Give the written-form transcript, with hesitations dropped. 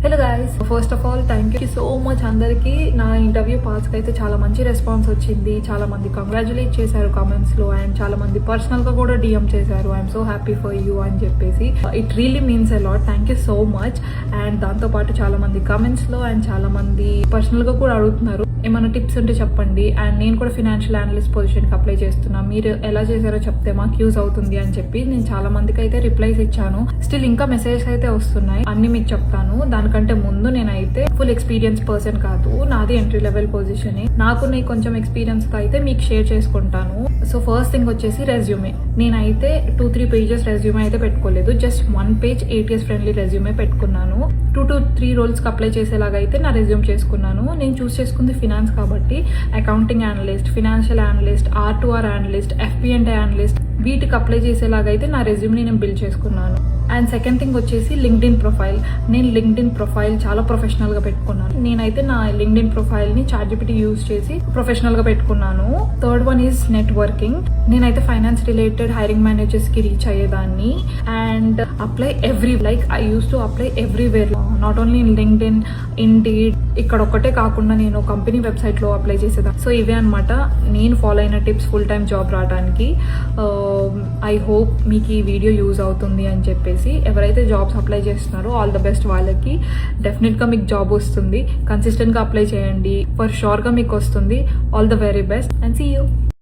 Hello guys, first of all thank you so much అందరికీ. నా interview పాస్కి అయితే చాలా మంచి రెస్పాన్స్ వచ్చింది. చాలా మంది కంగ్రాచులేట్ చేశారు కామెంట్స్ లో, అండ్ చాలా మంది పర్సనల్ గా కూడా డిఎం చేశారు. I'm so happy for you అని చెప్పేసి. It really means a lot. Thank you so much. And దాంతో పాటు చాలా మంది కామెంట్స్ లో అండ్ చాలా మంది పర్సనల్ గా కూడా అడుగుతున్నారు, ఏమైనా టిప్స్ ఉంటే చెప్పండి. అండ్ నేను కూడా ఫైనాన్షియల్ అనలిస్ట్ పొజిషన్ కి అప్లై చేస్తున్నా, మీరు ఎలా చేశారో చెప్తే మాకు యూజ్ అవుతుంది అని చెప్పి నేను చాలా మందికి అయితే రిప్లైస్ ఇచ్చాను. స్టిల్ ఇంకా మెసేజెస్ అయితే వస్తున్నాయి, అన్ని మీకు చెప్తాను. దానికంటే ముందు నేనైతే ఫుల్ ఎక్స్పీరియన్స్ పర్సన్ కాదు, నాది ఎంట్రీ లెవెల్ పొజిషన్. నాకు కొంచెం ఎక్స్పీరియన్స్ తో అయితే మీకు షేర్ చేసుకుంటాను. సో ఫస్ట్ థింగ్ వచ్చేసి రెజ్యూమే. నేనైతే 2-3 పేజెస్ రెజ్యూమే అయితే పెట్టుకోలేదు, just 1 page ATS friendly resume పెట్టుకున్నాను. 2 to 3 రోల్స్ కి అప్లై చేసేలాగా అయితే నా రెజ్యూమ్ చేసుకున్నాను. నేను చూస్ చేసుకుంది ఫినాన్స్ కాబట్టి accounting analyst, financial analyst, R2R analyst, FP&A analyst, వీటికి అప్లై చేసేలాగా అయితే నా రెజ్యూమ్ని నేను బిల్డ్ చేసుకున్నాను. అండ్ సెకండ్ థింగ్ వచ్చేసి లింక్డ్ఇన్ ప్రొఫైల్. నేను లింక్డ్ఇన్ ప్రొఫైల్ చాలా ప్రొఫెషనల్ గా పెట్టుకున్నాను. నేనైతే నా లింక్డ్ఇన్ ప్రొఫైల్ ని ChatGPT యూజ్ చేసి ప్రొఫెషనల్ గా పెట్టుకున్నాను. Third one is networking. నేనైతే ఫైనాన్స్ రిలేటెడ్ హైరింగ్ మేనేజర్స్ కి రీచ్ అయ్యేదాన్ని and apply I use to apply everywhere, not only in LinkedIn, indeed. ఇక్కడ ఒక్కటే కాకుండా నేను కంపెనీ వెబ్సైట్ లో అప్లై చేసేదాన్ని. సో ఇవే అనమాట నేను ఫాలో అయిన టిప్స్ ఫుల్ టైమ్ జాబ్ రావడానికి. ఐ హోప్ మీకు ఈ వీడియో యూజ్ అవుతుంది అని చెప్పేసి. ఎవరైతే జాబ్స్ అప్లై చేస్తున్నారో ఆల్ ద బెస్ట్ వాళ్ళకి. డెఫినెట్ గా మీకు జాబ్ వస్తుంది. కన్సిస్టెంట్ గా అప్లై చేయండి, ఫర్ షూర్ గా మీకు వస్తుంది. All the very best and see you.